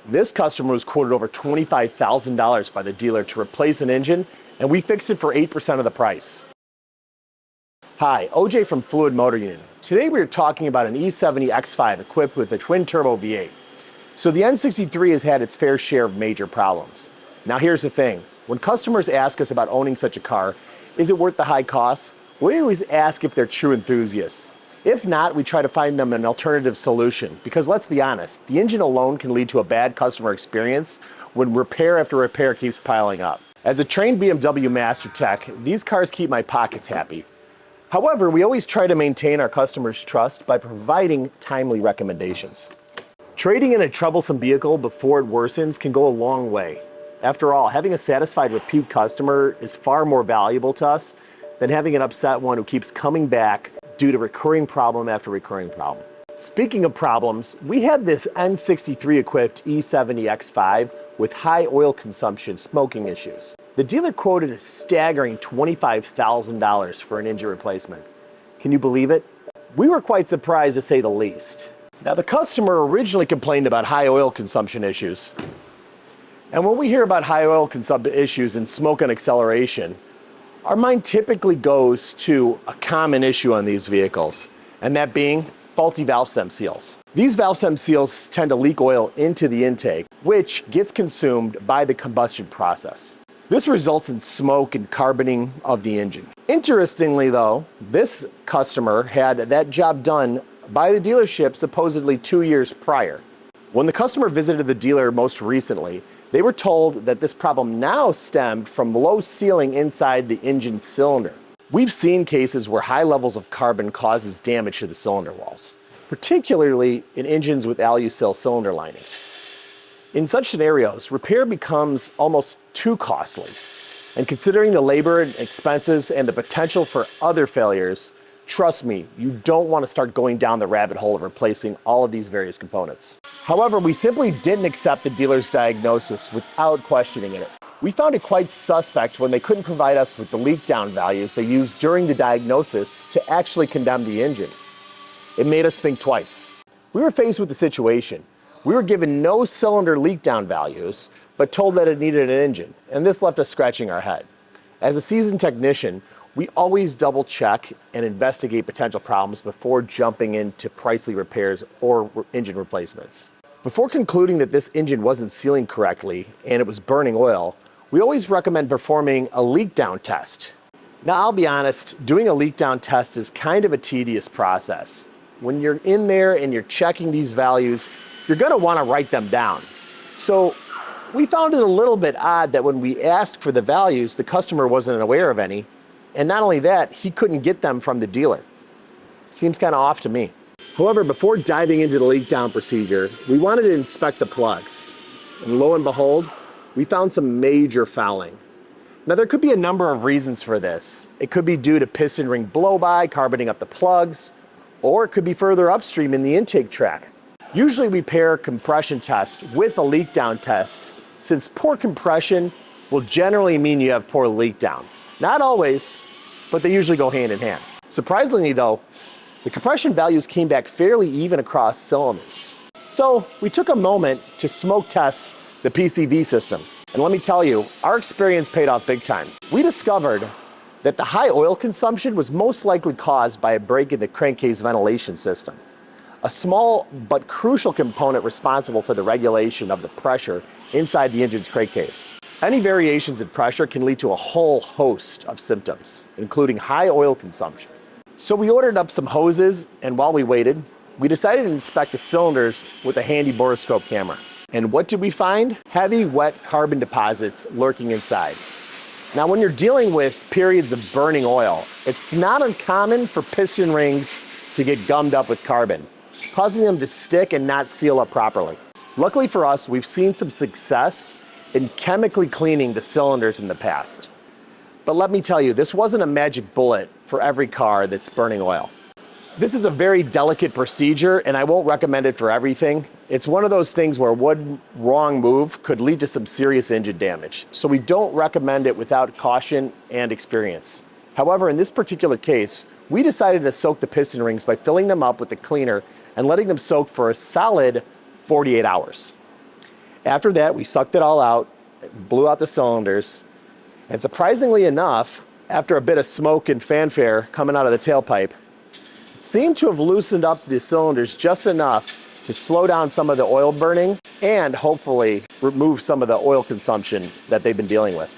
This customer was quoted over $25,000 by the dealer to replace an engine, and we fixed it for 8% of the price. Hi, OJ from Fluid MotorUnion. Today we are talking about an E70 X5 equipped with a twin-turbo V8. So the N63 has had its fair share of major problems. Now here's the thing. When customers ask us about owning such a car, is it worth the high cost? We always ask if they're true enthusiasts. If not, we try to find them an alternative solution, because let's be honest, the engine alone can lead to a bad customer experience when repair after repair keeps piling up. As a trained BMW master tech, these cars keep my pockets happy. However, we always try to maintain our customers' trust by providing timely recommendations. Trading in a troublesome vehicle before it worsens can go a long way. After all, having a satisfied repeat customer is far more valuable to us than having an upset one who keeps coming back due to recurring problem after recurring problem. Speaking of problems, we had this N63 equipped E70 X5 with high oil consumption smoking issues. The dealer quoted a staggering $25,000 for an engine replacement. Can you believe it? We were quite surprised, to say the least. Now, the customer originally complained about high oil consumption issues. And when we hear about high oil consumption issues and smoke and acceleration, our mind typically goes to a common issue on these vehicles, and that being faulty valve stem seals. These valve stem seals tend to leak oil into the intake, which gets consumed by the combustion process. This results in smoke and carboning of the engine. Interestingly though, this customer had that job done by the dealership supposedly 2 years prior. When the customer visited the dealer most recently, they were told that this problem now stemmed from low sealing inside the engine cylinder. We've seen cases where high levels of carbon causes damage to the cylinder walls, particularly in engines with alusil cylinder linings. In such scenarios, repair becomes almost too costly. And considering the labor and expenses and the potential for other failures, trust me, you don't want to start going down the rabbit hole of replacing all of these various components. However, we simply didn't accept the dealer's diagnosis without questioning it. We found it quite suspect when they couldn't provide us with the leak down values they used during the diagnosis to actually condemn the engine. It made us think twice. We were faced with the situation. We were given no cylinder leak down values, but told that it needed an engine, and this left us scratching our head. As a seasoned technician, we always double check and investigate potential problems before jumping into pricey repairs or engine replacements. Before concluding that this engine wasn't sealing correctly and it was burning oil, we always recommend performing a leak down test. Now, I'll be honest, doing a leak down test is kind of a tedious process. When you're in there and you're checking these values, you're going to want to write them down. So we found it a little bit odd that when we asked for the values, the customer wasn't aware of any. And not only that, he couldn't get them from the dealer. Seems kind of off to me. However, before diving into the leak down procedure, we wanted to inspect the plugs. And lo and behold, we found some major fouling. Now, there could be a number of reasons for this. It could be due to piston ring blow-by, carboning up the plugs, or it could be further upstream in the intake tract. Usually we pair compression test with a leak down test, since poor compression will generally mean you have poor leak down. Not always, but they usually go hand in hand. Surprisingly though, the compression values came back fairly even across cylinders. So we took a moment to smoke test the PCV system. And let me tell you, our experience paid off big time. We discovered that the high oil consumption was most likely caused by a break in the crankcase ventilation system, a small but crucial component responsible for the regulation of the pressure inside the engine's crankcase. Any variations in pressure can lead to a whole host of symptoms, including high oil consumption. So we ordered up some hoses, and while we waited, we decided to inspect the cylinders with a handy borescope camera. And what did we find? Heavy, wet carbon deposits lurking inside. Now, when you're dealing with periods of burning oil, it's not uncommon for piston rings to get gummed up with carbon, causing them to stick and not seal up properly. Luckily for us, we've seen some success in chemically cleaning the cylinders in the past. But let me tell you, this wasn't a magic bullet for every car that's burning oil. This is a very delicate procedure, and I won't recommend it for everything. It's one of those things where one wrong move could lead to some serious engine damage. So we don't recommend it without caution and experience. However, in this particular case, we decided to soak the piston rings by filling them up with the cleaner and letting them soak for a solid 48 hours. After that, we sucked it all out, blew out the cylinders, and surprisingly enough, after a bit of smoke and fanfare coming out of the tailpipe, it seemed to have loosened up the cylinders just enough to slow down some of the oil burning and hopefully remove some of the oil consumption that they've been dealing with.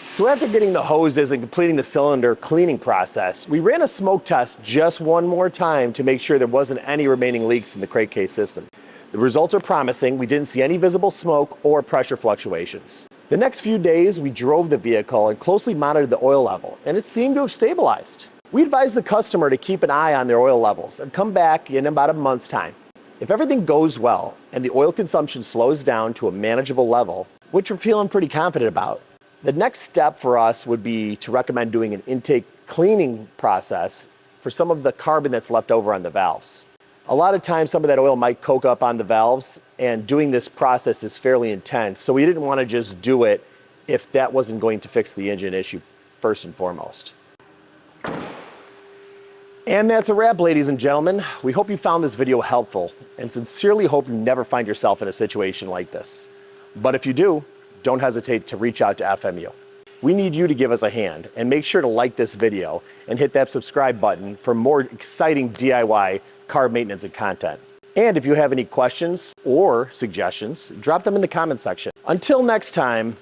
So after getting the hoses and completing the cylinder cleaning process, we ran a smoke test just one more time to make sure there wasn't any remaining leaks in the crankcase system. The results are promising. We didn't see any visible smoke or pressure fluctuations. The next few days, we drove the vehicle and closely monitored the oil level, and it seemed to have stabilized. We advised the customer to keep an eye on their oil levels and come back in about a month's time. If everything goes well and the oil consumption slows down to a manageable level, which we're feeling pretty confident about, the next step for us would be to recommend doing an intake cleaning process for some of the carbon that's left over on the valves. A lot of times some of that oil might coke up on the valves, and doing this process is fairly intense, so we didn't want to just do it if that wasn't going to fix the engine issue first and foremost. And that's a wrap, ladies and gentlemen. We hope you found this video helpful and sincerely hope you never find yourself in a situation like this. But if you do, don't hesitate to reach out to FMU. We need you to give us a hand, and make sure to like this video and hit that subscribe button for more exciting DIY car maintenance and content. And if you have any questions or suggestions, drop them in the comment section. Until next time,